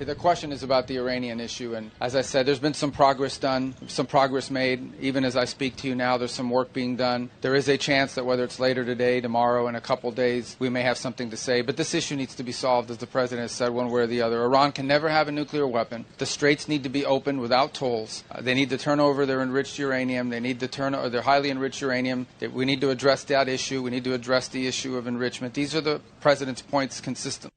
The question is about the Iranian issue, and as I said, there's been some progress done, some progress made. Even as I speak to you now, there's some work being done. There is a chance that whether it's later today, tomorrow, in a couple days, we may have something to say. But this issue needs to be solved, as the President has said, one way or the other. Iran can never have a nuclear weapon. The straits need to be opened without tolls. They need to turn over their enriched uranium. They need to turn over their highly enriched uranium. We need to address that issue. We need to address the issue of enrichment. These are the President's points consistently.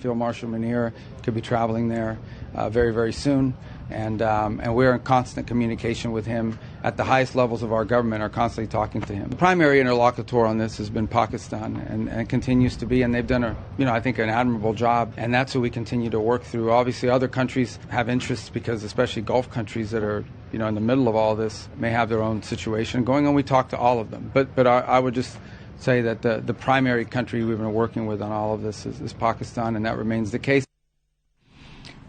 Field Marshal Munir could be traveling there very, very soon. And we're in constant communication with him. At the highest levels of our government are constantly talking to him. The primary interlocutor on this has been Pakistan and continues to be, and they've done I think an admirable job, and that's who we continue to work through. Obviously other countries have interests because especially Gulf countries that are in the middle of all this may have their own situation going on. We talk to all of them. But I would just say that the primary country we've been working with on all of this is Pakistan, and that remains the case.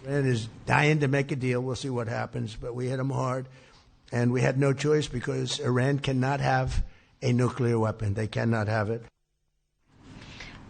Iran is dying to make a deal. We'll see what happens, but we hit them hard, and we had no choice because Iran cannot have a nuclear weapon. They cannot have it.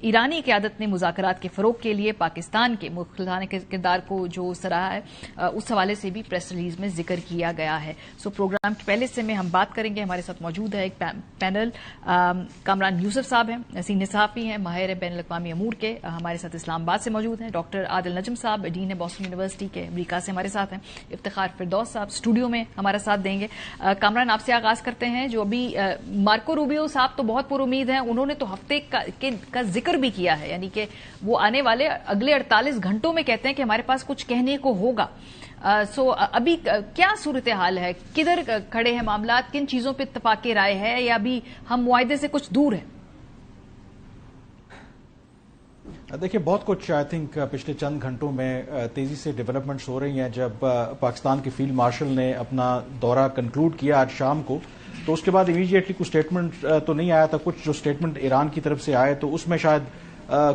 ایرانی قیادت نے مذاکرات کے فروغ کے لیے پاکستان کے مخلصانہ کردار کو جو سراہا ہے اس حوالے سے بھی پریس ریلیز میں ذکر کیا گیا ہے. سو پروگرام کے پہلے سے میں ہم بات کریں گے. ہمارے ساتھ موجود ہے ایک پینل. کامران یوسف صاحب ہیں, سینئر صحافی ہیں, ماہر بین الاقوامی امور کے. ہمارے ساتھ اسلام آباد سے موجود ہیں. ڈاکٹر عادل نجم صاحب ڈین ہے بوسٹن یونیورسٹی کے, امریکہ سے ہمارے ساتھ ہیں. افتخار فردوس صاحب اسٹوڈیو میں ہمارا ساتھ دیں گے. کامران, آپ سے آغاز کرتے ہیں. جو ابھی مارکو روبیو صاحب تو بہت پر امید ہیں, انہوں نے تو ہفتے کا ذکر بھی کیا ہے, یعنی کہ وہ آنے والے اگلے 48 گھنٹوں میں کہتے ہیں کہ ہمارے پاس کچھ کہنے کو ہوگا. سو ابھی کیا صورتحال ہے, کدھر کھڑے ہیں معاملات, کن چیزوں پہ اتفاق رائے ہے, یا ابھی ہم معاہدے سے کچھ دور ہیں؟ دیکھیں, بہت کچھ آئی تھنک پچھلے چند گھنٹوں میں تیزی سے ڈیولپمنٹس ہو رہی ہیں. جب پاکستان کے فیلڈ مارشل نے اپنا دورہ کنکلوڈ کیا آج شام کو, تو اس کے بعد امیڈیٹلی کچھ اسٹیٹمنٹ تو نہیں آیا تھا. کچھ جو اسٹیٹمنٹ ایران کی طرف سے آئے تو اس میں شاید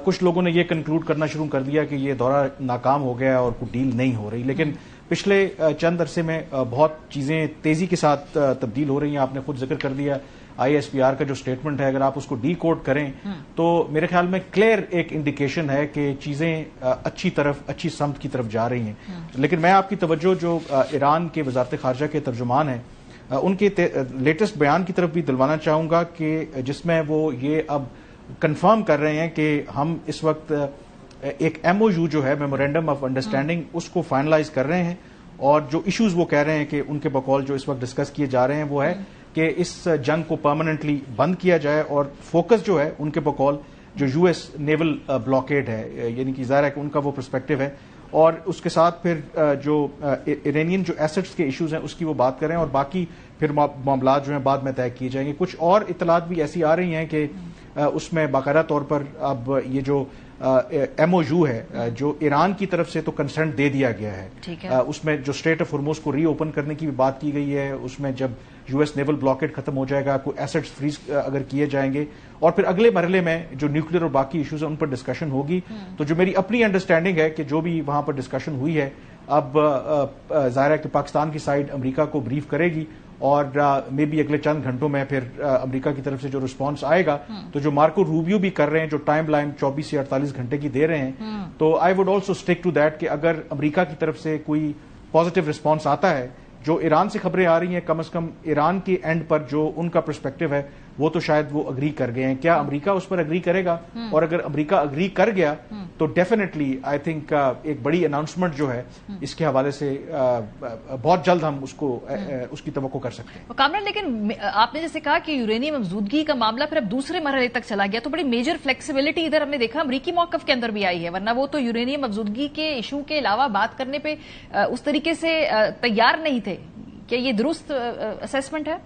کچھ لوگوں نے یہ کنکلوڈ کرنا شروع کر دیا کہ یہ دورہ ناکام ہو گیا اور کوئی ڈیل نہیں ہو رہی. لیکن پچھلے چند عرصے میں بہت چیزیں تیزی کے ساتھ تبدیل ہو رہی ہیں. آپ نے خود ذکر کر دیا ISPR کا جو اسٹیٹمنٹ ہے, اگر آپ اس کو ڈی کوڈ کریں تو میرے خیال میں کلیئر ایک انڈیکیشن ہے کہ چیزیں اچھی سمت کی طرف جا رہی ہیں. لیکن میں آپ کی توجہ جو ایران کے وزارت خارجہ کے ترجمان ہیں ان کے لیٹسٹ بیان کی طرف بھی دلوانا چاہوں گا, کہ جس میں وہ یہ اب کنفرم کر رہے ہیں کہ ہم اس وقت ایک MOU جو ہے, میمورینڈم آف انڈرسٹینڈنگ, اس کو فائنلائز کر رہے ہیں. اور جو ایشوز وہ کہہ رہے ہیں کہ ان کے بقول جو اس وقت ڈسکس کیے جا رہے ہیں وہ ہے کہ اس جنگ کو پرماننٹلی بند کیا جائے, اور فوکس جو ہے ان کے بقول جو US نیول بلاکیڈ ہے, یعنی کہ ظاہر ہے کہ ان کا وہ پرسپیکٹو ہے, اور اس کے ساتھ پھر جو ایرانین جو ایسٹس کے ایشوز ہیں اس کی وہ بات کریں, اور باقی پھر معاملات جو ہیں بعد میں طے کیے جائیں گے. کچھ اور اطلاعات بھی ایسی آ رہی ہیں کہ اس میں باقاعدہ طور پر اب یہ جو MOU ہے جو ایران کی طرف سے تو کنسنٹ دے دیا گیا ہے. اس میں جو اسٹریٹ آف ہرموز کو ری اوپن کرنے کی بھی بات کی گئی ہے. اس میں جب US نیول بلاکیڈ ختم ہو جائے گا, کوئی ایسٹس فریز اگر کیے جائیں گے, اور پھر اگلے مرحلے میں جو نیوکلیر اور باقی ایشوز ہیں ان پر ڈسکشن ہوگی. تو جو میری اپنی انڈرسٹینڈنگ ہے کہ جو بھی وہاں پر ڈسکشن ہوئی ہے, اب ظاہر ہے کہ پاکستان کی سائڈ امریکہ کو بریف کرے گی, اور مے بی اگلے چند گھنٹوں میں پھر امریکہ کی طرف سے جو رسپانس آئے گا, تو جو مارکو روبیو بھی کر رہے ہیں, جو ٹائم لائن 24 سے 48 گھنٹے کی دے رہے ہیں, تو I would also stick to that کہ اگر امریکہ کی طرف سے کوئی پازیٹیو رسپانس آتا ہے, جو ایران سے خبریں آ رہی ہیں, کم از کم ایران کے اینڈ پر جو ان کا پرسپیکٹو ہے وہ تو شاید وہ اگری کر گئے ہیں. کیا امریکہ اس پر اگری کرے گا؟ اور اگر امریکہ اگری کر گیا تو ڈیفینیٹلی آئی تھنک ایک بڑی اناؤنسمنٹ جو ہے اس کے حوالے سے بہت جلد ہم اس کی توقع کر سکتے ہیں. کامران, لیکن آپ نے جیسے کہا کہ یورینیم افزودگی کا معاملہ پھر اب دوسرے مرحلے تک چلا گیا, تو بڑی میجر فلیکسیبلٹی ادھر ہم نے دیکھا امریکی موقف کے اندر بھی آئی ہے, ورنہ وہ تو یورینیم افزودگی کے ایشو کے علاوہ بات کرنے پہ اس طریقے سے تیار نہیں تھے. کیا یہ درست اسیسمنٹ ہے؟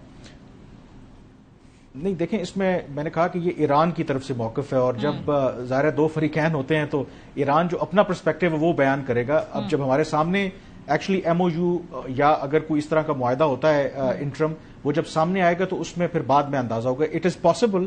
نہیں, دیکھیں, اس میں نے کہا کہ یہ ایران کی طرف سے موقف ہے, اور جب ظاہر دو فریقین ہوتے ہیں تو ایران جو اپنا پرسپیکٹو ہے وہ بیان کرے گا. اب جب ہمارے سامنے ایکچولی MOU یا اگر کوئی اس طرح کا معاہدہ ہوتا ہے انٹرم, وہ جب سامنے آئے گا تو اس میں پھر بعد میں اندازہ ہوگا. اٹ از پاسبل,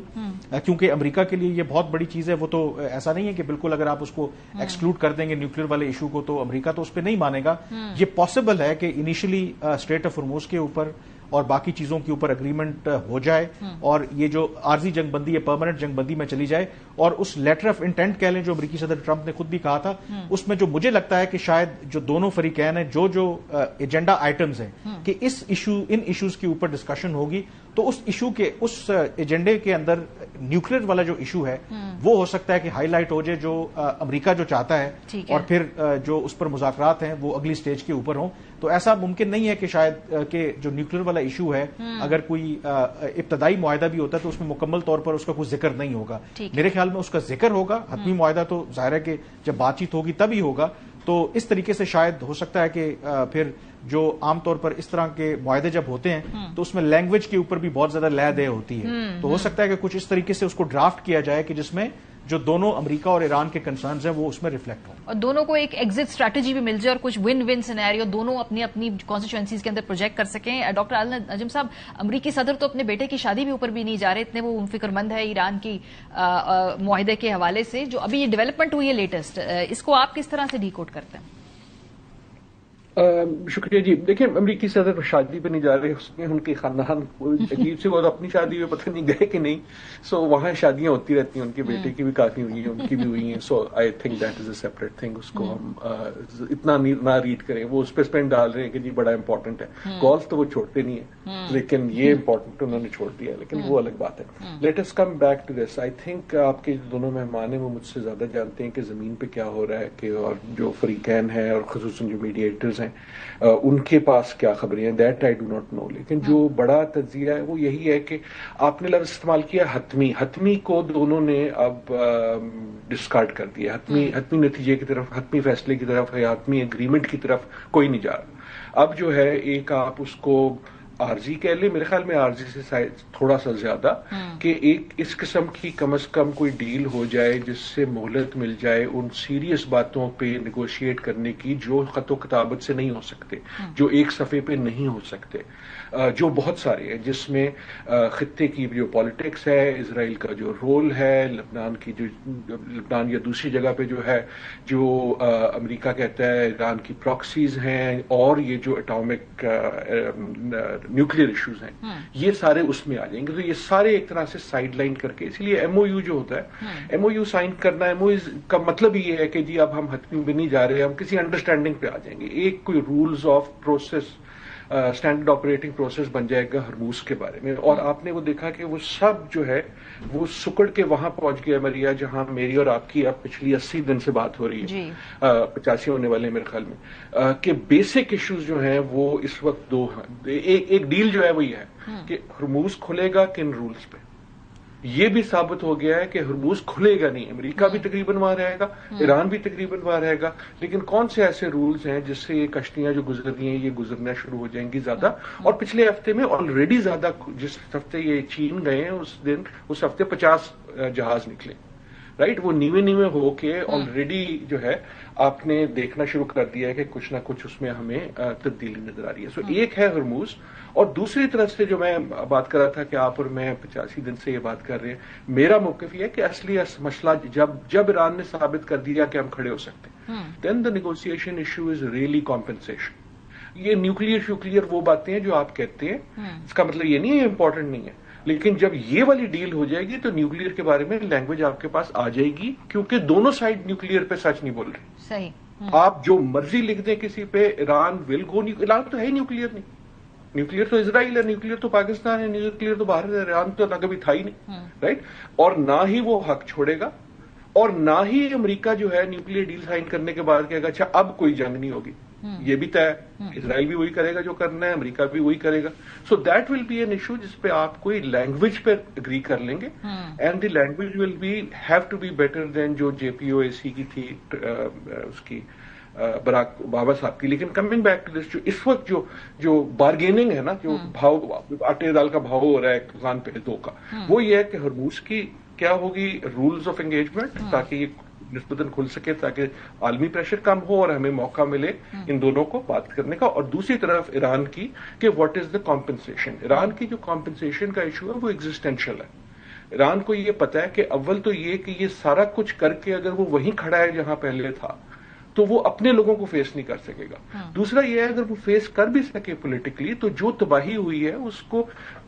کیونکہ امریکہ کے لیے یہ بہت بڑی چیز ہے. وہ تو ایسا نہیں ہے کہ بالکل اگر آپ اس کو ایکسکلوڈ کر دیں گے نیوکلیر والے ایشو کو تو امریکہ تو اس پہ نہیں مانے گا. یہ پاسبل ہے کہ انیشلی اسٹریٹ آف ہرموز کے اوپر اور باقی چیزوں کے اوپر اگریمنٹ ہو جائے, اور یہ جو عارضی جنگ بندی ہے پرماننٹ جنگ بندی میں چلی جائے, اور اس لیٹر آف انٹینٹ کہہ لیں جو امریکی صدر ٹرمپ نے خود بھی کہا تھا, اس میں جو مجھے لگتا ہے کہ شاید جو دونوں فریقین ہیں جو ایجنڈا آئٹمز ہیں کہ ان ایشوز کے اوپر ڈسکشن ہوگی, تو اس ایشو کے اس ایجنڈے کے اندر نیوکلیر والا جو ایشو ہے وہ ہو سکتا ہے کہ ہائی لائٹ ہو جائے جو امریکہ جو چاہتا ہے, اور پھر جو اس پر مذاکرات ہیں وہ اگلی سٹیج کے اوپر ہوں. تو ایسا ممکن نہیں ہے کہ شاید کہ جو نیوکلیر والا ایشو ہے اگر کوئی ابتدائی معاہدہ بھی ہوتا ہے تو اس میں مکمل طور پر اس کا کوئی ذکر نہیں ہوگا. میرے خیال میں اس کا ذکر ہوگا. حتمی معاہدہ تو ظاہر ہے کہ جب بات چیت ہوگی تبھی ہوگا. تو اس طریقے سے شاید ہو سکتا ہے کہ پھر جو عام طور پر اس طرح کے معاہدے جب ہوتے ہیں تو اس میں لینگویج کے اوپر بھی بہت زیادہ لے دے ہوتی ہے, تو ہو سکتا ہے کہ کچھ اس طریقے سے اس کو ڈرافٹ کیا جائے کہ جس میں جو دونوں امریکہ اور ایران کے کنسرنز ہیں وہ اس میں ریفلیکٹ ہوں, اور دونوں کو ایک ایگزٹ اسٹریٹجی بھی مل جائے اور کچھ ون ون سینیریو دونوں اپنی اپنی کانسٹیچوئنسیز کے اندر پروجیکٹ کر سکیں. ڈاکٹر عادل نجم صاحب, امریکی صدر تو اپنے بیٹے کی شادی بھی اوپر بھی نہیں جا رہے, اتنے وہ فکر مند ہے ایران کی معاہدے کے حوالے سے. جو ابھی یہ ڈیولپمنٹ ہوئی ہے لیٹسٹ, اس کو آپ کس طرح سے ڈی کوڈ کرتے ہیں؟ شکریہ جی. دیکھیں امریکی صدر شادی پہ نہیں جا رہے, اس میں ان کے خاندان عجیب سے, وہ اپنی شادی میں پتہ نہیں گئے کہ نہیں. سو وہاں شادیاں ہوتی رہتی ہیں, ان کے بیٹے کی بھی کافی ہوئی ہیں, ان کی بھی ہوئی ہیں. So I think that is a separate thing. اس کو ہم اتنا نہ ریڈ کریں. وہ اس پہ اسپینڈ ڈال رہے ہیں کہ جی بڑا امپورٹنٹ ہے. گولف تو وہ چھوڑتے نہیں ہیں, لیکن یہ امپورٹنٹ انہوں نے چھوڑ دیا, لیکن وہ الگ بات ہے. Let us come back to this. I think آپ کے دونوں مہمان ہیں وہ مجھ سے زیادہ جانتے ہیں کہ زمین پہ کیا ہو رہا ہے, کہ اور جو فریقین ہیں اور خصوصاً جو میڈیٹرز ہیں ان کے پاس کیا خبریں ہیں. That I do not know. لیکن جو بڑا تجزیہ ہے وہ یہی ہے کہ آپ نے لفظ استعمال کیا حتمی. حتمی کو دونوں نے اب ڈسکارڈ کر دیا. حتمی نتیجے کی طرف, حتمی فیصلے کی طرف یا حتمی اگریمنٹ کی طرف کوئی نہیں جا رہا. اب جو ہے ایک آپ اس کو عارضی کہہ لیں, میرے خیال میں عارضی سے تھوڑا سا زیادہ, کہ ایک اس قسم کی کم از کم کوئی ڈیل ہو جائے جس سے مہلت مل جائے ان سیریس باتوں پہ نیگوشیٹ کرنے کی جو خط و کتابت سے نہیں ہو سکتے, جو ایک صفحے پہ نہیں ہو سکتے, جو بہت سارے ہیں, جس میں خطے کی جو پالیٹکس ہے, اسرائیل کا جو رول ہے, لبنان کی جو لبنان یا دوسری جگہ پہ جو ہے جو امریکہ کہتا ہے ایران کی پراکسیز ہیں, اور یہ جو اٹامک نیوکلیر ایشوز ہیں, یہ سارے اس میں آ جائیں گے. تو یہ سارے ایک طرح سے سائڈ لائن کر کے, اس لیے ایم او یو جو ہوتا ہے, ایم او یو سائن کرنا, ایم او یو کا مطلب یہ ہے کہ جی اب ہم حتمی میں نہیں جا رہے, ہم کسی انڈرسٹینڈنگ پہ آ جائیں گے. ایک کوئی rules of process, standard operating process بن جائے گا ہرموز کے بارے میں. اور آپ نے وہ دیکھا کہ وہ سب جو ہے وہ سکڑ کے وہاں پہنچ گیا مریا, جہاں میری اور آپ کی اب پچھلی 80 دن سے بات ہو رہی ہے, 85 ہونے والے ہیں میرے خیال میں, کہ بیسک ایشوز جو ہیں وہ اس وقت دو ہیں. ایک ڈیل جو ہے وہ یہ ہے کہ ہرموز کھلے گا کن رولز پہ. یہ بھی ثابت ہو گیا ہے کہ ہرموز کھلے گا نہیں. امریکہ بھی تقریباً وہاں رہے گا, ایران بھی تقریباً وہاں رہے گا, لیکن کون سے ایسے رولز ہیں جس سے یہ کشتیاں جو گزر رہی ہیں یہ گزرنا شروع ہو جائیں گی زیادہ. اور پچھلے ہفتے میں آلریڈی زیادہ, جس ہفتے یہ چین گئے ہیں اس ہفتے 50 جہاز نکلے, رائٹ. وہ نیوے ہو کے آلریڈی جو ہے آپ نے دیکھنا شروع کر دیا ہے کہ کچھ نہ کچھ اس میں ہمیں تبدیلی نظر آ رہی ہے. سو ایک ہے ہرموز, اور دوسری طرف سے جو میں بات کر رہا تھا کہ آپ اور میں 85 دن سے یہ بات کر رہے ہیں, میرا موقف یہ ہے کہ اصلی مسئلہ جب ایران نے ثابت کر دیا کہ ہم کھڑے ہو سکتے ہیں, then the negotiation issue is really compensation. یہ نیوکلیئر وہ باتیں ہیں جو آپ کہتے ہیں, اس کا مطلب یہ نہیں ہے امپورٹنٹ نہیں ہے, لیکن جب یہ والی ڈیل ہو جائے گی تو نیوکلیئر کے بارے میں لینگویج آپ کے پاس آ جائے گی, کیونکہ دونوں سائڈ نیوکلیئر پہ سچ نہیں بول رہی. صحیح. آپ جو مرضی لکھ دیں کسی پہ, ایران ول گو, ایران تو ہے ہی نیوکلیئر نہیں. نیوکلیئر تو اسرائیل ہے, نیوکلیئر تو پاکستان ہے, نیوکلیئر تو باہر ہے, ایران تو نہ کبھی تھا ہی نہیں, رائٹ. اور نہ ہی وہ حق چھوڑے گا, اور نہ ہی امریکہ جو ہے نیوکلیئر ڈیل سائن کرنے کے بعد کہے گا اچھا اب کوئی جنگ نہیں ہوگی. یہ بھی طے ہے, اسرائیل بھی وہی کرے گا جو کرنا ہے, امریکہ بھی وہی کرے گا. So that will be an issue جس پہ آپ کوئی لینگویج پہ اگری کر لیں گے, and the language will be have to be better than جو JPOAC کی تھی اس کی براک اوباما صاحب کی. لیکن کمنگ بیک ٹو دس, جو اس وقت جو بارگیننگ ہے نا, جو بھاؤ آٹے دال کا بھاؤ ہو رہا ہے کان پہ 2 کا, وہ یہ ہے کہ ہرموز کی کیا ہوگی رولز آف انگیجمنٹ, تاکہ یہ نسبتاً کھل سکے, تاکہ عالمی پریشر کم ہو اور ہمیں موقع ملے ان دونوں کو بات کرنے کا. اور دوسری طرف ایران کی کہ what is the compensation. Iran کی جو کمپنسیشن کا ایشو ہے وہ ایگزسٹینشل ہے. ایران کو یہ پتا ہے کہ اول تو یہ کہ یہ سارا کچھ کر کے اگر وہ وہیں کھڑا ہے جہاں پہلے تھا تو وہ اپنے لوگوں کو فیس نہیں کر سکے گا. دوسرا یہ ہے اگر وہ فیس کر بھی سکے پولیٹیکلی, تو جو تباہی ہوئی ہے اس کو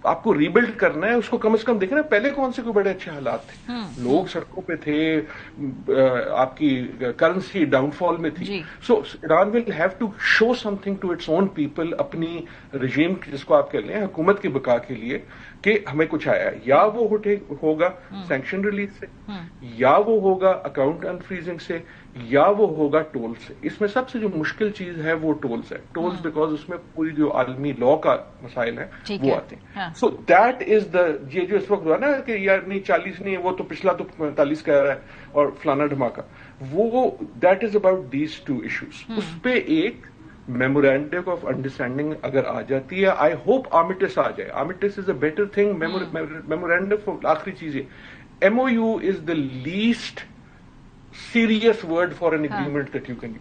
آپ کو ریبلڈ کرنا ہے. اس کو کم از کم دیکھنا ہے پہلے کون سے کوئی بڑے اچھے حالات تھے, لوگ سڑکوں پہ تھے, آپ کی کرنسی ڈاؤن فال میں تھی. So Iran will have to show something to its own people, اپنی رجیم جس کو آپ کہہ لیں حکومت کی بقا کے لیے, کہ ہمیں کچھ آیا ہے. یا وہ ہوگا سینکشن ریلیز سے, یا وہ ہوگا اکاؤنٹ انفریزنگ سے, یا وہ ہوگا ٹول سے. اس میں سب سے جو مشکل چیز ہے وہ ٹولز ہے. ٹولز بیکاز اس میں پوری جو عالمی لا کا مسائل ہیں وہ آتے ہیں. سو دیٹ از دا, یہ جو اس وقت ہوا نا کہ یار نہیں 40 نہیں ہے, وہ تو پچھلا تو 45 کہہ رہا ہے اور فلانا دھماکہ, وہ that is about these 2 issues. اس پہ ایک میمورینڈم آف انڈرسٹینڈنگ اگر آ جاتی ہے, آئی ہوپ آرمیٹس آ جائے. آرمیٹس از اے بیٹر تھنگ. میمورینڈم آخری چیز ہے, MOU is the least serious word for an agreement that you can use.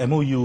MOU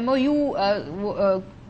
MOU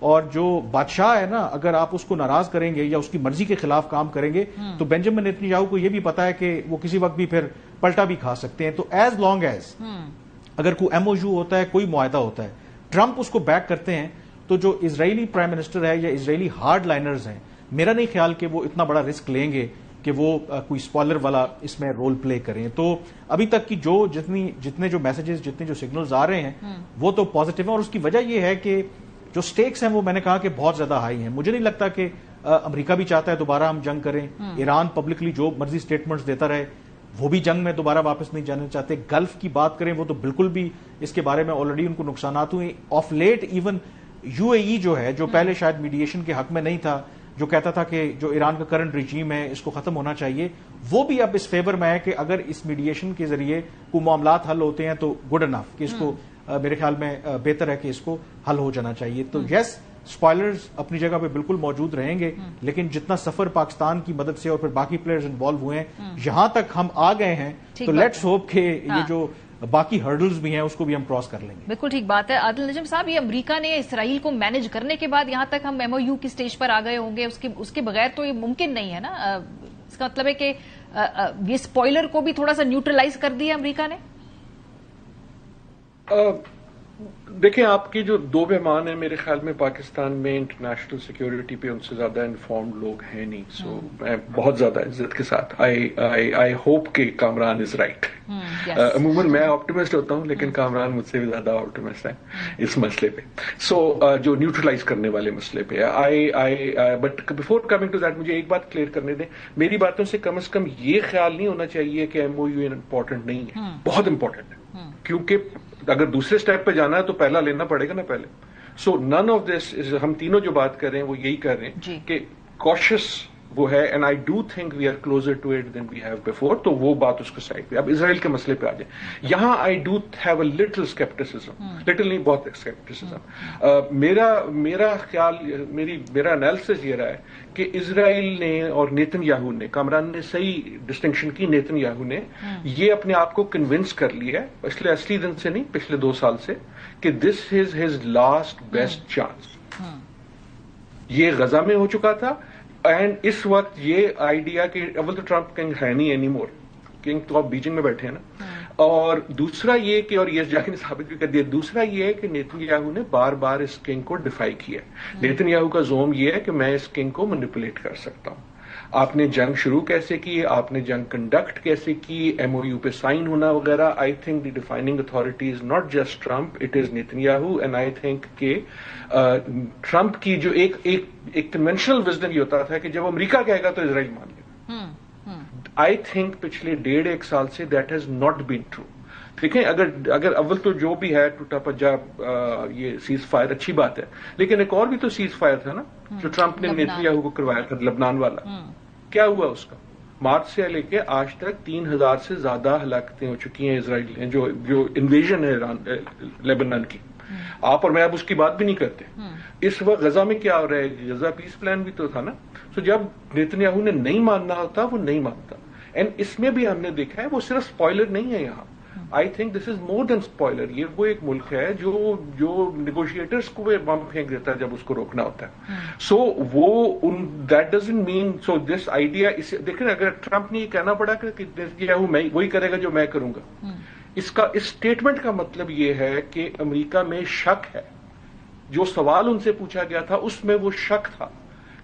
اور جو بادشاہ ہے نا اگر آپ اس کو ناراض کریں گے یا اس کی مرضی کے خلاف کام کریں گے تو بینجامن نیتنیاہو کو یہ بھی پتا ہے کہ وہ کسی وقت بھی پھر پلٹا بھی کھا سکتے ہیں. تو ایز لانگ ایز اگر کوئی ایم او یو ہوتا ہے, کوئی معاہدہ ہوتا ہے, ٹرمپ اس کو بیک کرتے ہیں, تو جو اسرائیلی پرائم منسٹر ہے یا اسرائیلی ہارڈ لائنرز ہیں, میرا نہیں خیال کہ وہ اتنا بڑا رسک لیں گے کہ وہ کوئی اسپوائلر والا اس میں رول پلے کریں. تو ابھی تک کی جتنے جو میسجز, جتنے جو سگنلز آ رہے ہیں وہ تو پازیٹیو ہیں, اور اس کی وجہ یہ ہے کہ جو سٹیکس ہیں وہ میں نے کہا کہ بہت زیادہ ہائی ہیں. مجھے نہیں لگتا کہ امریکہ بھی چاہتا ہے دوبارہ ہم جنگ کریں. ایران پبلکلی جو مرضی سٹیٹمنٹس دیتا رہے, وہ بھی جنگ میں دوبارہ واپس نہیں جانا چاہتے. گلف کی بات کریں وہ تو بالکل بھی اس کے بارے میں آلریڈی ان کو نقصانات ہوئے. آف لیٹ ایون یو اے ای جو ہے, جو پہلے شاید میڈیشن کے حق میں نہیں تھا, جو کہتا تھا کہ جو ایران کا کرنٹ رجیم ہے اس کو ختم ہونا چاہیے, وہ بھی اب اس فیور میں ہے کہ اگر اس میڈیشن کے ذریعے کوئی معاملات حل ہوتے ہیں تو گڈ انف, کہ اس کو میرے خیال میں بہتر ہے کہ اس کو حل ہو جانا چاہیے. تو یس, اسپوائلرز اپنی جگہ پہ بالکل موجود رہیں گے, لیکن جتنا سفر پاکستان کی مدد سے اور پھر باقی پلیئرز انوالو ہوئے ہیں, یہاں تک ہم آ گئے ہیں, تو لیٹس ہوپ کہ یہ جو باقی ہرڈلز بھی ہیں اس کو بھی ہم کراس کر لیں گے. بالکل ٹھیک بات ہے. عادل نجم صاحب, یہ امریکہ نے اسرائیل کو مینج کرنے کے بعد یہاں تک ہم ایم او یو کی سٹیج پر آ گئے ہوں گے, اس کے بغیر تو یہ ممکن نہیں ہے نا. اس کا مطلب ہے کہ یہ اسپوائلر کو بھی تھوڑا سا نیوٹرلائز کر دیا امریکہ نے. دیکھیں, آپ کی جو دو مہمان ہیں میرے خیال میں پاکستان میں انٹرنیشنل سیکیورٹی پہ ان سے زیادہ انفارمڈ لوگ ہیں نہیں. سو میں بہت زیادہ عزت کے ساتھ آئی ہوپ کہ کامران از رائٹ. عموماً میں آپٹیمسٹ ہوتا ہوں, لیکن کامران مجھ سے بھی زیادہ آپٹیمسٹ ہے اس مسئلے پہ. سو جو نیوٹرلائز کرنے والے مسئلے پہ but before coming to that مجھے ایک بات کلیئر کرنے دیں. میری باتوں سے کم از کم یہ خیال نہیں ہونا چاہیے کہ ایم او یو امپورٹنٹ نہیں ہے. بہت امپورٹنٹ ہے, کیونکہ اگر دوسرے سٹیپ پہ جانا ہے تو پہلا لینا پڑے گا نا پہلے. سو نن آف دس, ہم تینوں جو بات کر رہے ہیں وہ یہی کر رہے ہیں کہ کوشش وہ ہے, and I do think we are closer to it than we have before. تو وہ بات اس کے سائڈ پہ. اب اسرائیل کے مسئلے پہ آ جائیں. یہاں I do have a little scepticism, little نہیں بہت اسکیپٹسزم. میرا خیال, میرا انالیسس یہ رہا ہے کہ اسرائیل نے اور نیتن یاہو نے, کامران نے صحیح ڈسٹنکشن کی, نیتن یاہو نے یہ اپنے آپ کو کنونس کر لیا ہے پچھلے 80 دن سے نہیں, پچھلے 2 سال سے, کہ this is his last best chance. یہ غزہ میں ہو چکا تھا, اینڈ اس وقت یہ آئیڈیا کہ اول تو ٹرمپ کنگ ہے نہیں اینی مور, کنگ تو آپ بیجنگ میں بیٹھے ہیں نا. اور دوسرا یہ کہ, اور یہ جاہی نے ثابت بھی کر دیا, دوسرا یہ ہے کہ نیتن یاہو نے بار بار اس کنگ کو ڈیفائی کیا. نیتن یاہو کا زوم یہ ہے کہ میں اس کنگ کو مینیپولیٹ کر سکتا ہوں. آپ نے جنگ شروع کیسے کی, آپ نے جنگ کنڈکٹ کیسے کی, ایم او یو پہ سائن ہونا وغیرہ. I think the defining authority is not just Trump, it is Nitin Yahoo. And I think کہ ٹرمپ کی جو ایک کنونشنل وزڈم یہ ہوتا تھا کہ جب امریکہ کہے گا تو اسرائیل مان لے گا. آئی تھنک پچھلے 1.5 سال سے that has not been true. دیکھیں, اگر اول تو جو بھی ہے ٹوٹا پجا یہ سیز فائر اچھی بات ہے, لیکن ایک اور بھی تو سیز فائر تھا نا جو ٹرمپ نے نیتن یاہو کو کروایا تھا, لبنان والا. کیا ہوا اس کا؟ مارچ سے لے کے آج تک 3000 سے زیادہ ہلاکتیں ہو چکی ہیں اسرائیل جو انویژن ہے لیبنان کی. آپ اور میں اب اس کی بات بھی نہیں کرتے. اس وقت غزہ میں کیا ہو رہا ہے, غزہ پیس پلان بھی تو تھا نا. تو جب نیتن یاہو نے نہیں ماننا ہوتا وہ نہیں مانتا. اینڈ اس میں بھی ہم نے دیکھا ہے وہ صرف اسپوائلر نہیں ہے یہاں. I think this is more than spoiler. یہ وہ ایک ملک ہے جو نیگوشیٹرس کو بم پھینک دیتا ہے جب اس کو روکنا ہوتا ہے. سو وہ that doesn't mean, so this idea, دیکھیں اگر ٹرمپ نے یہ کہنا پڑا کہ میں وہی کرے گا جو میں کروں گا, اس اسٹیٹمنٹ کا مطلب یہ ہے کہ امریکہ میں شک ہے. جو سوال ان سے پوچھا گیا تھا اس میں وہ شک تھا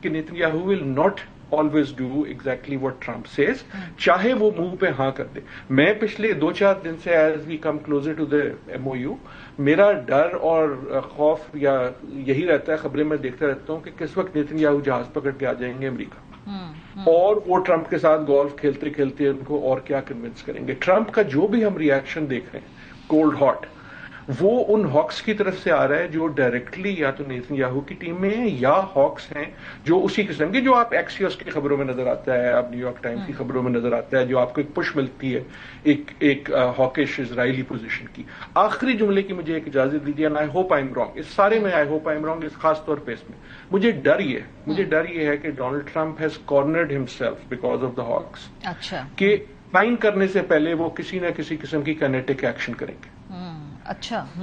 کہ Nitin Yahoo will not always do exactly what Trump says, چاہے وہ منہ پہ ہاں کر دے. میں پچھلے 2-4 دن سے as we come closer to the MOU, میرا ڈر اور خوف یا یہی رہتا ہے, خبریں میں دیکھتا رہتا ہوں کہ کس وقت نیتن یاہو جہاز پکڑ کے آ جائیں گے امریکہ, اور وہ ٹرمپ کے ساتھ گولف کھیلتے کھیلتے ان کو اور کیا کنونس کریں گے. ٹرمپ کا جو بھی ہم ریئیکشن دیکھ رہے ہیں کولڈ ہاٹ, وہ ان ہاکس کی طرف سے آ رہا ہے جو ڈائریکٹلی یا تو نیتن یاہو کی ٹیم میں ہیں یا ہاکس ہیں جو اسی قسم کے, جو آپ ایکسیوس کی خبروں میں نظر آتا ہے, آپ نیو یارک ٹائمز کی خبروں میں نظر آتا ہے, جو آپ کو ایک پش ملتی ہے ایک ہاکش اسرائیلی پوزیشن کی. آخری جملے کی مجھے ایک اجازت دیجیے, I hope I am wrong. اس سارے میں I hope I am wrong, اس خاص طور پہ اس میں مجھے ڈر یہ ہے کہ Donald Trump has کارنرڈ himself because of the ہاکس. اچھا, کہ سائن کرنے سے پہلے وہ کسی نہ کسی قسم کی کائنیٹک ایکشن کریں گے. اچھا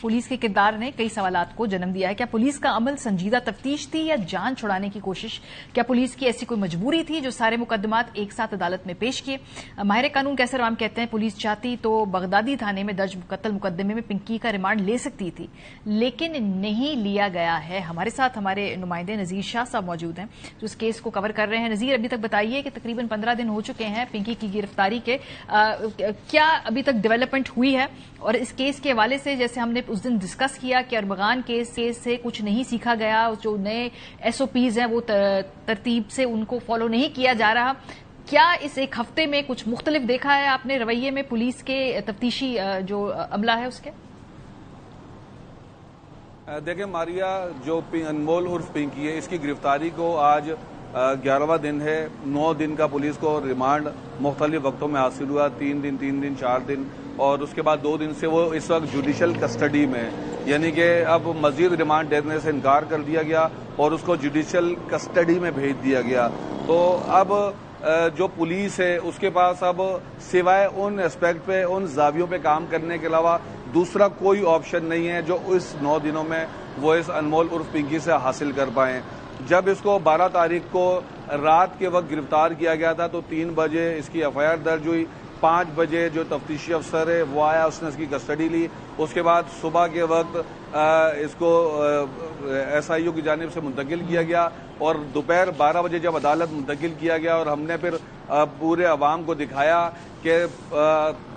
پولیس کے کردار نے کئی سوالات کو جنم دیا ہے. کیا پولیس کا عمل سنجیدہ تفتیش تھی یا جان چھڑانے کی کوشش؟ کیا پولیس کی ایسی کوئی مجبوری تھی جو سارے مقدمات ایک ساتھ عدالت میں پیش کیے؟ ماہر قانون کیسر عام کہتے ہیں پولیس چاہتی تو بغدادی تھانے میں درج قتل مقدمے میں پنکی کا ریمانڈ لے سکتی تھی، لیکن نہیں لیا گیا ہے. ہمارے ساتھ ہمارے نمائندے نذیر شاہ صاحب موجود ہیں جو اس کیس کو کور کر رہے ہیں. نذیر، ابھی تک بتائیے کہ تقریباً 15 دن ہو چکے ہیں پنکی کی گرفتاری کے، کیا ابھی تک ڈیولپمنٹ ہوئی ہے؟ اور اس کیس کے حوالے سے جیسے ہم نے اس دن ڈسکس کیا کہ ارمغان کیس سے کچھ نہیں سیکھا گیا، جو نئے ایس او پیز ہیں وہ ترتیب سے ان کو فالو نہیں کیا جا رہا. کیا اس ایک ہفتے میں کچھ مختلف دیکھا ہے آپ نے رویے میں پولیس کے تفتیشی جو عملہ ہے اس کے؟ دیکھیں ماریا، جو انمول عرف پنکی ہے اس کی گرفتاری کو آج 11واں دن ہے. 9 دن کا پولیس کو ریمانڈ مختلف وقتوں میں حاصل ہوا، 3 دن 4 دن، اور اس کے بعد 2 دن سے وہ اس وقت جوڈیشل کسٹڈی میں، یعنی کہ اب مزید ریمانڈ دینے سے انکار کر دیا گیا اور اس کو جوڈیشل کسٹڈی میں بھیج دیا گیا. تو اب جو پولیس ہے اس کے پاس اب سوائے ان اسپیکٹ پہ، ان زاویوں پہ کام کرنے کے علاوہ دوسرا کوئی آپشن نہیں ہے جو اس 9 دنوں میں وہ اس انمول عرف پنکی سے حاصل کر پائیں. جب اس کو 12 تاریخ کو رات کے وقت گرفتار کیا گیا تھا تو 3 بجے اس کی ایف آئی آر درج ہوئی. 5 بجے جو تفتیشی افسر ہے وہ آیا، اس نے اس کی کسٹڈی لی. اس کے بعد صبح کے وقت اس کو ایس آئی او کی جانب سے منتقل کیا گیا اور دوپہر 12 بجے جب عدالت منتقل کیا گیا اور ہم نے پھر پورے عوام کو دکھایا کہ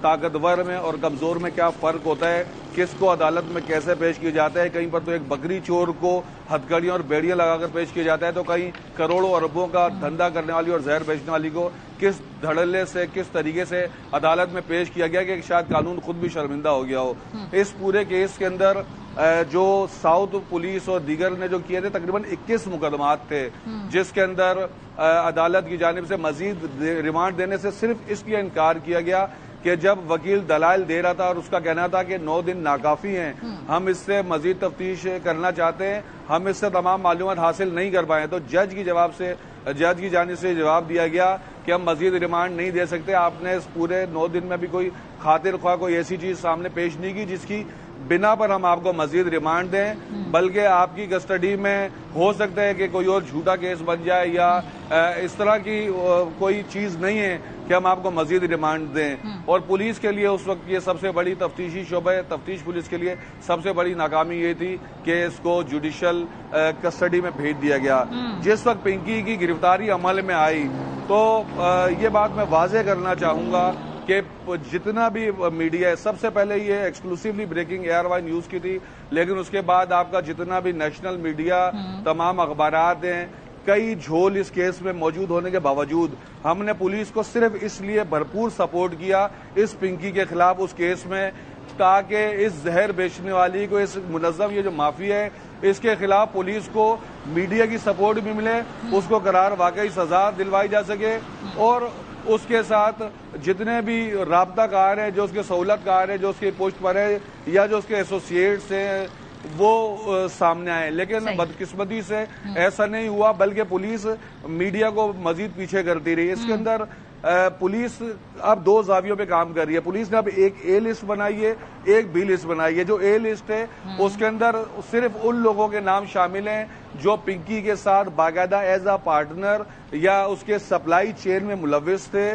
طاقتور میں اور کمزور میں کیا فرق ہوتا ہے، کس کو عدالت میں کیسے پیش کیا جاتا ہے. کہیں پر تو ایک بکری چور کو ہتھکڑیاں اور بیڑیاں لگا کر پیش کیا جاتا ہے، تو کہیں کروڑوں اربوں کا دھندا کرنے والی اور زہر بیچنے والی کو کس دھڑلے سے، کس طریقے سے عدالت میں پیش کیا گیا کہ شاید قانون خود بھی شرمندہ ہو گیا ہو. اس پورے کیس کے اندر جو ساؤتھ پولیس اور دیگر نے جو کیے تھے تقریباً 21 مقدمات تھے، جس کے اندر عدالت کی جانب سے مزید ریمانڈ دینے سے صرف اس لیے انکار کیا گیا کہ جب وکیل دلائل دے رہا تھا اور اس کا کہنا تھا کہ 9 دن ناکافی ہیں، ہم اس سے مزید تفتیش کرنا چاہتے ہیں، ہم اس سے تمام معلومات حاصل نہیں کر پائے. تو جج کی جانب سے جواب دیا گیا کہ ہم مزید ریمانڈ نہیں دے سکتے. آپ نے اس پورے 9 دن میں بھی کوئی خاطر خواہ کوئی ایسی چیز سامنے پیش نہیں کی جس کی بنا پر ہم آپ کو مزید ریمانڈ دیں، بلکہ آپ کی کسٹڈی میں ہو سکتا ہے کہ کوئی اور جھوٹا کیس بن جائے یا اس طرح کی کوئی چیز نہیں ہے کہ ہم آپ کو مزید ریمانڈ دیں. اور پولیس کے لیے اس وقت یہ سب سے بڑی تفتیشی شعبہ تفتیش پولیس کے لیے سب سے بڑی ناکامی یہ تھی کہ اس کو جوڈیشل کسٹڈی میں بھیج دیا گیا. جس وقت پنکی کی گرفتاری عمل میں آئی تو یہ بات میں واضح کرنا چاہوں گا کہ جتنا بھی میڈیا ہے، سب سے پہلے یہ ایکسکلوسیولی بریکنگ ARY نیوز کی تھی، لیکن اس کے بعد آپ کا جتنا بھی نیشنل میڈیا، تمام اخبارات ہیں، کئی جھول اس کیس میں موجود ہونے کے باوجود ہم نے پولیس کو صرف اس لیے بھرپور سپورٹ کیا اس پنکی کے خلاف اس کیس میں تاکہ اس زہر بیچنے والی کو، اس منظم یہ جو مافیا ہے، اس کے خلاف پولیس کو میڈیا کی سپورٹ بھی ملے، اس کو قرار واقعی سزا دلوائی جا سکے اور اس کے ساتھ جتنے بھی رابطہ کار ہیں، جو اس کے سہولت کار ہیں، جو اس کی پوسٹ پر ہے یا جو اس کے ایسوسیٹس ہیں، وہ سامنے آئے. لیکن بدقسمتی سے ایسا نہیں ہوا، بلکہ پولیس میڈیا کو مزید پیچھے کرتی رہی. اس کے اندر پولیس اب 2 زاویوں پہ کام کر رہی ہے. پولیس نے اب ایک A لسٹ بنائی ہے، ایک B لسٹ بنائی ہے. جو A لسٹ ہے اس کے اندر صرف ان لوگوں کے نام شامل ہیں جو پنکی کے ساتھ باقاعدہ ایز اے پارٹنر یا اس کے سپلائی چین میں ملوث تھے.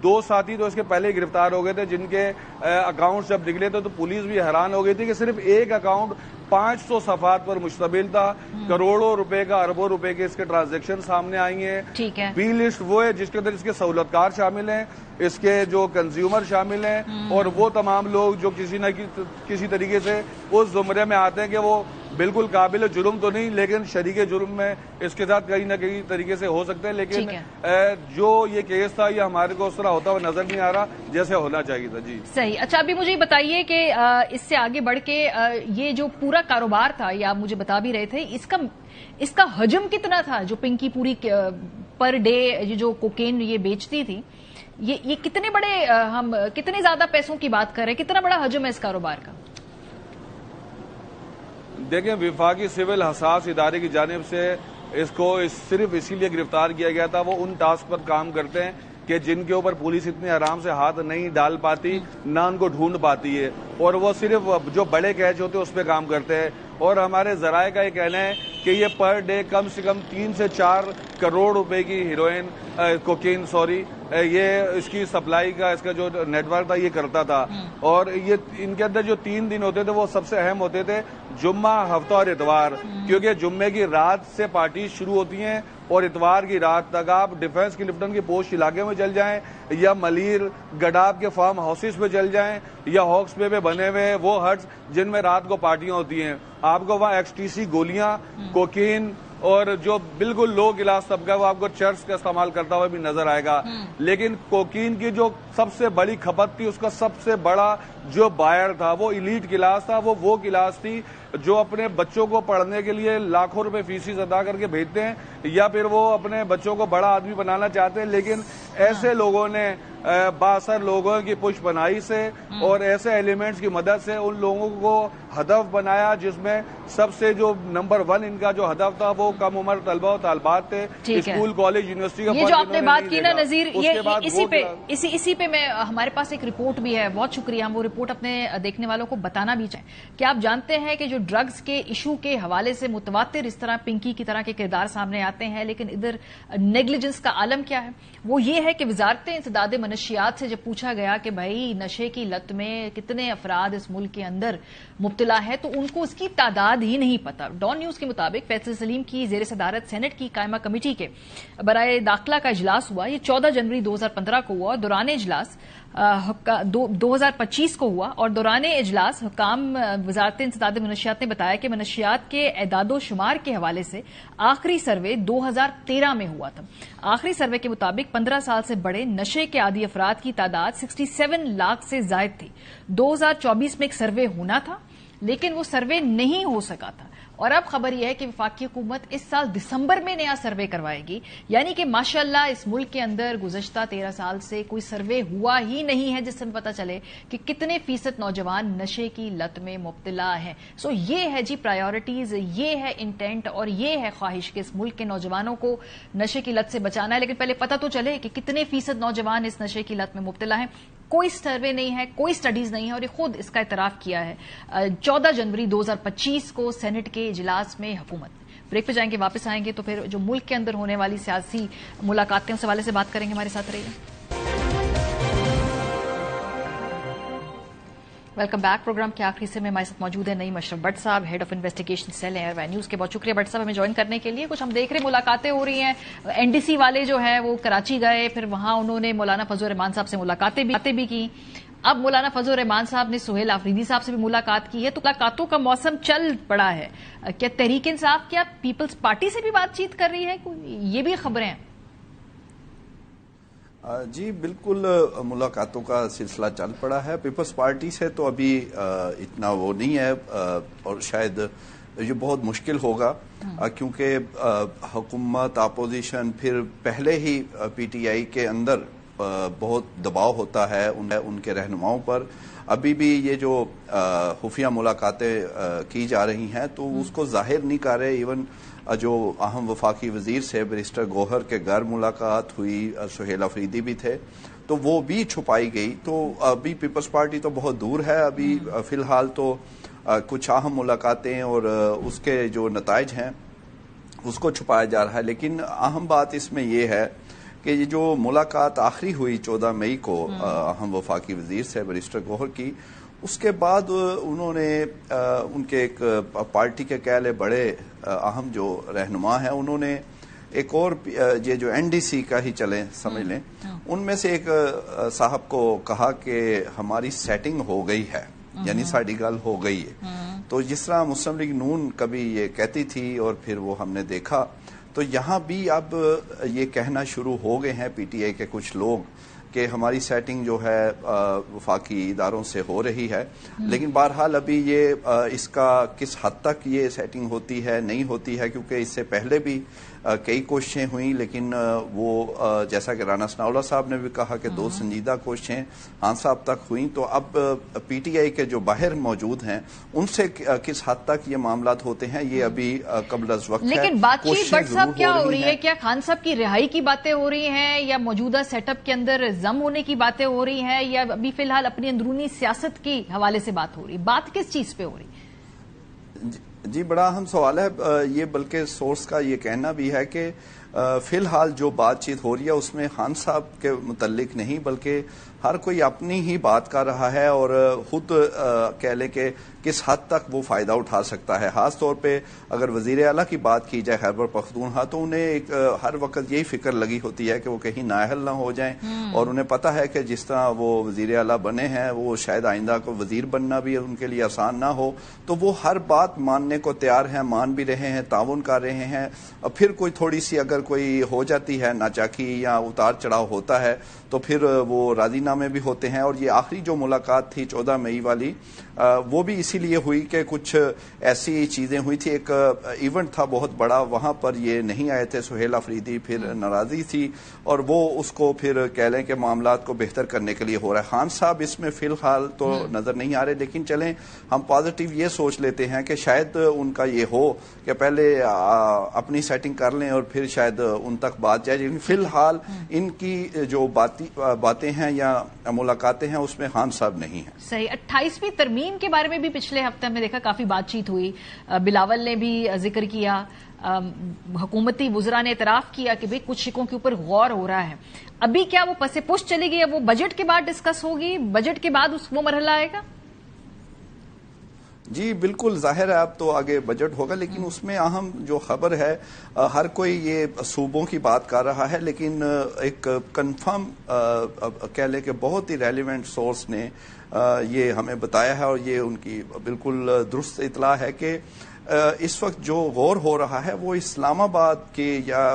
2 ساتھی تو اس کے پہلے ہی گرفتار ہو گئے تھے جن کے اکاؤنٹ جب نکلے تھے تو پولیس بھی حیران ہو گئی تھی کہ صرف ایک اکاؤنٹ 500 صفحات پر مشتمل تھا. کروڑوں روپے کا، اربوں روپے کے اس کے ٹرانزیکشن سامنے آئی ہیں. B لسٹ وہ ہے جس کے اندر اس کے سہولت کار شامل ہیں، اس کے جو کنزیومر شامل ہیں اور وہ تمام لوگ جو کسی نہ کسی طریقے سے اس زمرے میں آتے ہیں کہ وہ بالکل قابل جرم تو نہیں لیکن شریک جرم میں اس کے ساتھ کہیں نہ کہیں طریقے سے ہو سکتے ہیں. لیکن جو یہ کیس تھا یہ ہمارے کو اس طرح ہوتا ہوا نظر نہیں آ رہا جیسے ہونا چاہیے تھا. جی صحیح. اچھا، ابھی مجھے بتائیے کہ اس سے آگے بڑھ کے یہ جو پورا کاروبار تھا، یہ آپ مجھے بتا بھی رہے تھے، اس کا حجم کتنا تھا جو پنکی پوری پر ڈے یہ جو کوکین یہ بیچتی تھی، یہ کتنے بڑے، ہم کتنے زیادہ پیسوں کی بات کر رہے ہیں، کتنا بڑا حجم ہے اس کاروبار کا؟ دیکھیں، وفاقی سول حساس ادارے کی جانب سے اس کو صرف اسی لیے گرفتار کیا گیا تھا، وہ ان ٹاسک پر کام کرتے ہیں کہ جن کے اوپر پولیس اتنے آرام سے ہاتھ نہیں ڈال پاتی، نہ ان کو ڈھونڈ پاتی ہے، اور وہ صرف جو بڑے کیچ ہوتے ہیں اس پہ کام کرتے ہیں. اور ہمارے ذرائع کا یہ کہنا ہے کہ یہ پر ڈے کم سے کم 3 سے 4 کروڑ روپے کی ہیروئن کوکین یہ اس کی سپلائی کا اس کا جو نیٹ ورک تھا یہ کرتا تھا. اور یہ ان کے اندر جو 3 دن ہوتے تھے وہ سب سے اہم ہوتے تھے، جمعہ، ہفتہ اور اتوار، کیونکہ جمعے کی رات سے پارٹی شروع ہوتی ہیں اور اتوار کی رات تک آپ ڈیفنس کلفٹن کی پوسٹ علاقے میں چل جائیں یا ملیر گڈاب کے فارم ہاؤسز پہ چل جائیں یا ہاکس پہ بنے ہوئے وہ ہٹس جن میں رات کو پارٹیاں ہوتی ہیں، آپ کو وہاں XTC گولیاں، کوکین اور جو بالکل لو کلاس طبقہ وہ آپ کو چرس کا استعمال کرتا ہوا بھی نظر آئے گا. لیکن کوکین کی جو سب سے بڑی کھپت تھی، اس کا سب سے بڑا جو بائر تھا وہ ایلیٹ کلاس تھا، وہ کلاس تھی جو اپنے بچوں کو پڑھنے کے لیے لاکھوں روپے فیسز ادا کر کے بھیجتے ہیں، یا پھر وہ اپنے بچوں کو بڑا آدمی بنانا چاہتے ہیں. لیکن ایسے لوگوں نے بااثر لوگوں کی پش پناہی سے اور ایسے ایلیمنٹس کی مدد سے ان لوگوں کو ہدف بنایا، جس میں سب سے جو نمبر 1 ان کا جو ہدف تھا وہ کم عمر طلبہ و طالبات تھے، اسکول، کالج، یونیورسٹی کا. یہ جو آپ نے بات کی نا نذیر، اسی پہ میں ہمارے پاس ایک رپورٹ بھی ہے، بہت شکریہ، ہم وہ رپورٹ اپنے دیکھنے والوں کو بتانا بھی چاہیں کہ آپ جانتے ہیں کہ جو ڈرگز کے ایشو کے حوالے سے متواتر اس طرح پنکی کی طرح کے کردار سامنے آتے ہیں، لیکن ادھر نیگلیجنس کا عالم کیا ہے؟ وہ یہ ہے کہ وزارت انسداد منشیات سے جب پوچھا گیا کہ بھائی نشے کی لت میں کتنے افراد اس ملک کے اندر مبتلا ہے تو ان کو اس کی تعداد ہی نہیں پتا. ڈان نیوز کے مطابق فیصل سلیم کی زیر صدارت سینٹ کی قائمہ کمیٹی کے برائے داخلہ کا اجلاس ہوا، یہ 14 جنوری 2015 کو ہوا، اور دوران اجلاس 2025 کو ہوا، اور دوران اجلاس حکام وزارت انسداد منشیات نے بتایا کہ منشیات کے اعداد و شمار کے حوالے سے آخری سروے 2013 میں ہوا تھا. آخری سروے کے مطابق 15 سال سے بڑے نشے کے عادی افراد کی تعداد 67 لاکھ سے زائد تھی. 2024 میں ایک سروے ہونا تھا لیکن وہ سروے نہیں ہو سکا تھا، اور اب خبر یہ ہے کہ وفاقی حکومت اس سال دسمبر میں نیا سروے کروائے گی. یعنی کہ ماشاءاللہ اس ملک کے اندر گزشتہ 13 سال سے کوئی سروے ہوا ہی نہیں ہے جس سے پتہ چلے کہ کتنے فیصد نوجوان نشے کی لت میں مبتلا ہیں. سو یہ ہے جی پرائیورٹیز، یہ ہے انٹینٹ اور یہ ہے خواہش کہ اس ملک کے نوجوانوں کو نشے کی لت سے بچانا ہے. لیکن پہلے پتہ تو چلے کہ کتنے فیصد نوجوان اس نشے کی لت میں مبتلا ہیں. کوئی سروے نہیں ہے، کوئی سٹڈیز نہیں ہے، اور یہ خود اس کا اعتراف کیا ہے 14 جنوری 2025 کو سینٹ کے اجلاس میں حکومت. بریک پہ جائیں گے، واپس آئیں گے تو پھر جو ملک کے اندر ہونے والی سیاسی ملاقاتیں اس حوالے سے بات کریں گے. ہمارے ساتھ رہیے. Welcome back. پروگرام کے آخری سے میں ہمارے ساتھ موجود ہے نعیم اشرف بٹ صاحب، head of investigation cell Airway News کے. بہت شکریہ بٹ صاحب ہمیں جوائن کرنے کے لیے. کچھ ہم دیکھ رہے ہیں ملاقاتیں ہو رہی ہیں، NDC والے جو ہیں وہ کراچی گئے، پھر وہاں انہوں نے مولانا فضل الرحمان صاحب سے ملاقاتیں بھی کی. اب مولانا فضل الرحمان صاحب نے سہیل آفریدی صاحب سے بھی ملاقات کی ہے، تو ملاقاتوں کا موسم چل پڑا ہے. کیا تحریک انصاف کیا پیپلز پارٹی سے بھی بات چیت کر رہی ہے؟ یہ بھی خبریں ہیں. جی بالکل، ملاقاتوں کا سلسلہ چل پڑا ہے. پیپلز پارٹی سے تو ابھی اتنا وہ نہیں ہے، اور شاید یہ بہت مشکل ہوگا کیونکہ حکومت، اپوزیشن، پھر پہلے ہی PTI کے اندر بہت دباؤ ہوتا ہے ان کے رہنماؤں پر. ابھی بھی یہ جو خفیہ ملاقاتیں کی جا رہی ہیں تو اس کو ظاہر نہیں کر رہے. ایون جو اہم وفاقی وزیر سے بیرسٹر گوہر کے گھر ملاقات ہوئی، سہیل آفریدی بھی تھے، تو وہ بھی چھپائی گئی. تو ابھی پیپلز پارٹی تو بہت دور ہے. ابھی فی الحال تو کچھ اہم ملاقاتیں اور اس کے جو نتائج ہیں اس کو چھپایا جا رہا ہے. لیکن اہم بات اس میں یہ ہے کہ یہ جو ملاقات آخری ہوئی 14 مئی کو اہم وفاقی وزیر سے بیرسٹر گوہر کی، اس کے بعد انہوں نے ان کے ایک پارٹی کے کہہ لے بڑے اہم جو رہنما ہیں، انہوں نے ایک اور یہ جو NDC کا ہی چلیں سمجھ لیں، ان میں سے ایک صاحب کو کہا کہ ہماری سیٹنگ ہو گئی ہے، یعنی ساڑی گل ہو گئی ہے. تو جس طرح مسلم لیگ نون کبھی یہ کہتی تھی اور پھر وہ ہم نے دیکھا، تو یہاں بھی اب یہ کہنا شروع ہو گئے ہیں PTI کے کچھ لوگ کہ ہماری سیٹنگ جو ہے وفاقی اداروں سے ہو رہی ہے، لیکن بہرحال ابھی یہ اس کا کس حد تک یہ سیٹنگ ہوتی ہے نہیں ہوتی ہے، کیونکہ اس سے پہلے بھی کئی کوششیں ہوئیں، لیکن وہ جیسا کہ رانا ثناءاللہ صاحب نے بھی کہا کہ 2 سنجیدہ کوششیں خان صاحب تک ہوئیں، تو اب پی ٹی آئی کے جو باہر موجود ہیں ان سے کس حد تک یہ معاملات ہوتے ہیں یہ ابھی قبل از وقت ہے۔ لیکن بات چیت بٹ صاحب کیا ہو رہی ہے؟ کیا خان صاحب کی رہائی کی باتیں ہو رہی ہیں، یا موجودہ سیٹ اپ کے اندر ضم ہونے کی باتیں ہو رہی ہیں، یا ابھی فی الحال اپنی اندرونی سیاست کی حوالے سے بات ہو رہی ہے؟ بات کس چیز پہ ہو رہی ہے؟ جی بڑا اہم سوال ہے یہ، بلکہ سورس کا یہ کہنا بھی ہے کہ فی الحال جو بات چیت ہو رہی ہے اس میں خان صاحب کے متعلق نہیں، بلکہ ہر کوئی اپنی ہی بات کر رہا ہے اور خود کہہ لیں کہ کس حد تک وہ فائدہ اٹھا سکتا ہے۔ خاص طور پہ اگر وزیر اعلیٰ کی بات کی جائے خیبر پختونخوا، تو انہیں ہر وقت یہی فکر لگی ہوتی ہے کہ وہ کہیں نااہل نہ ہو جائیں، اور انہیں پتہ ہے کہ جس طرح وہ وزیر اعلیٰ بنے ہیں وہ شاید آئندہ کو وزیر بننا بھی ان کے لیے آسان نہ ہو، تو وہ ہر بات ماننے کو تیار ہیں، مان بھی رہے ہیں، تعاون کر رہے ہیں، اور پھر کوئی تھوڑی سی اگر کوئی ہو جاتی ہے ناچاکی یا اتار چڑھاؤ ہوتا ہے تو پھر وہ راضی نامے بھی ہوتے ہیں۔ اور یہ آخری جو ملاقات تھی 14 مئی والی، وہ بھی اسی لیے ہوئی کہ کچھ ایسی چیزیں ہوئی تھی، ایک ایونٹ تھا بہت بڑا، وہاں پر یہ نہیں آئے تھے سہیل آفریدی، پھر ناراضی تھی اور وہ اس کو پھر کہہ لیں کہ معاملات کو بہتر کرنے کے لیے ہو رہا ہے۔ خان صاحب اس میں فی الحال تو نظر نہیں آ رہے، لیکن چلیں ہم پازیٹیو یہ سوچ لیتے ہیں کہ شاید ان کا یہ ہو کہ پہلے اپنی سیٹنگ کر لیں اور پھر شاید ان تک بات جائے، لیکن فی الحال ان کی جو باتیں ہیں یا ملاقاتیں ہیں اس میں خان صاحب نہیں ہیں۔ صحیح۔ 28ویں ترمیم کے بارے میں بھی پچھلے ہفتے ہم نے دیکھا کافی بات چیت ہوئی، بلاول نے بھی ذکر کیا، حکومتی وزراء نے اعتراف کیا کہ بھئی کچھ شکوں کے اوپر غور ہو رہا ہے۔ ابھی کیا وہ پس پش چلے گی، وہ بجٹ کے بعد ڈسکس ہوگی، بجٹ کے بعد وہ مرحلہ آئے گا؟ جی بالکل، ظاہر ہے اب تو آگے بجٹ ہوگا، لیکن اس میں اہم جو خبر ہے، ہر کوئی یہ صوبوں کی بات کر رہا ہے، لیکن ایک کنفرم کہہ لیں کہ بہت ہی ریلیونٹ سورس نے یہ ہمیں بتایا ہے، اور یہ ان کی بالکل درست اطلاع ہے کہ اس وقت جو غور ہو رہا ہے وہ اسلام آباد کے یا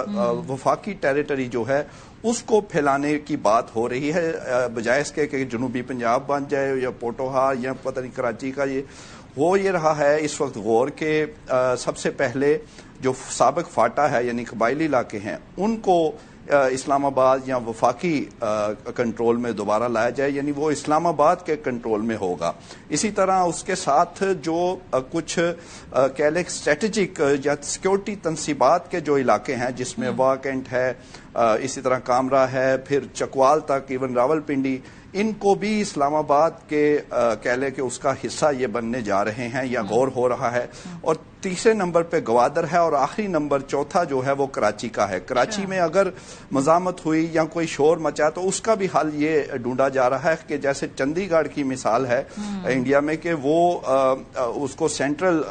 وفاقی ٹیریٹری جو ہے اس کو پھیلانے کی بات ہو رہی ہے، بجائے اس کے کہ جنوبی پنجاب بن جائے یا پوٹوہا یا پتہ نہیں کراچی کا، یہ ہو یہ رہا ہے اس وقت غور کے سب سے پہلے جو سابق فاٹا ہے یعنی قبائلی علاقے ہیں ان کو اسلام آباد یا وفاقی کنٹرول میں دوبارہ لایا جائے، یعنی وہ اسلام آباد کے کنٹرول میں ہوگا۔ اسی طرح اس کے ساتھ جو کچھ کہہ لیں اسٹریٹجک یا سیکورٹی تنصیبات کے جو علاقے ہیں جس میں واہ کینٹ ہے، اسی طرح کامرا ہے، پھر چکوال تک، ایون راول پنڈی، ان کو بھی اسلام آباد کے کہہ لیں کہ اس کا حصہ یہ بننے جا رہے ہیں یا غور ہو رہا ہے۔ اور تیسرے نمبر پہ گوادر ہے، اور آخری نمبر چوتھا جو ہے وہ کراچی کا ہے۔ کراچی میں اگر مزاحمت ہوئی یا کوئی شور مچا تو اس کا بھی حل یہ ڈھونڈا جا رہا ہے کہ جیسے چندی گڑھ کی مثال ہے انڈیا میں کہ وہ اس کو سینٹرل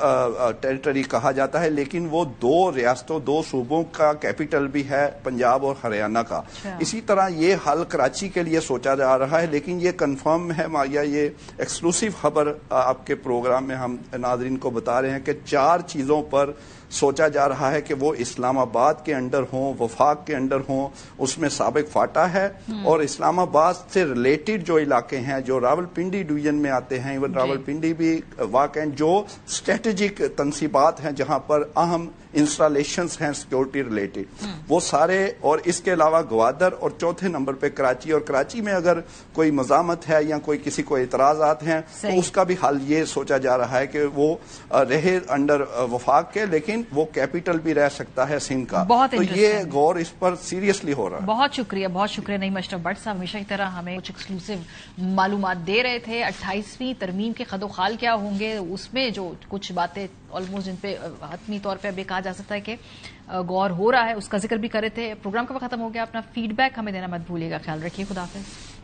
ٹیریٹری کہا جاتا ہے، لیکن وہ 2 ریاستوں 2 صوبوں کا کیپٹل بھی ہے، پنجاب اور ہریانہ کا۔ اسی طرح یہ حل کراچی کے لیے سوچا جا رہا ہے، لیکن یہ کنفرم ہے یا یہ ایکسکلوسیو خبر آپ کے پروگرام میں ہم ناظرین کو بتا رہے ہیں کہ 4 چیزوں پر سوچا جا رہا ہے کہ وہ اسلام آباد کے انڈر ہوں، وفاق کے انڈر ہوں، اس میں سابق فاٹا ہے، اور اسلام آباد سے ریلیٹڈ جو علاقے ہیں جو راول پنڈی ڈویژن میں آتے ہیں، ایون راول پنڈی بھی واقع جو اسٹریٹجک تنصیبات ہیں جہاں پر اہم انسٹالیشنز ہیں سیکورٹی ریلیٹڈ، وہ سارے، اور اس کے علاوہ گوادر، اور چوتھے نمبر پہ کراچی۔ اور کراچی میں اگر کوئی مزاحمت ہے یا کوئی کسی کو اعتراضات ہیں تو اس کا بھی حل یہ سوچا جا رہا ہے کہ وہ رہے انڈر وفاق کے، لیکن وہ کیپٹل بھی رہ سکتا ہے سندھ کا۔ تو یہ غور اس پر سیریسلی ہو رہا ہے۔ بہت شکریہ نعیم اشرف بٹ صاحب، ہمیشہ کی طرح ہمیں کچھ ایکسکلوسیو معلومات دے رہے تھے۔ 28ویں ترمیم کے خد و خال کیا ہوں گے، اس میں جو کچھ باتیں آلموسٹ جن پہ حتمی طور پہ اب کہا جا سکتا ہے کہ غور ہو رہا ہے، اس کا ذکر بھی کر رہے تھے۔ پروگرام کا وقت ختم ہو گیا، اپنا فیڈ بیک ہمیں دینا مت بھولیے گا، خیال رکھیے، خدا حافظ۔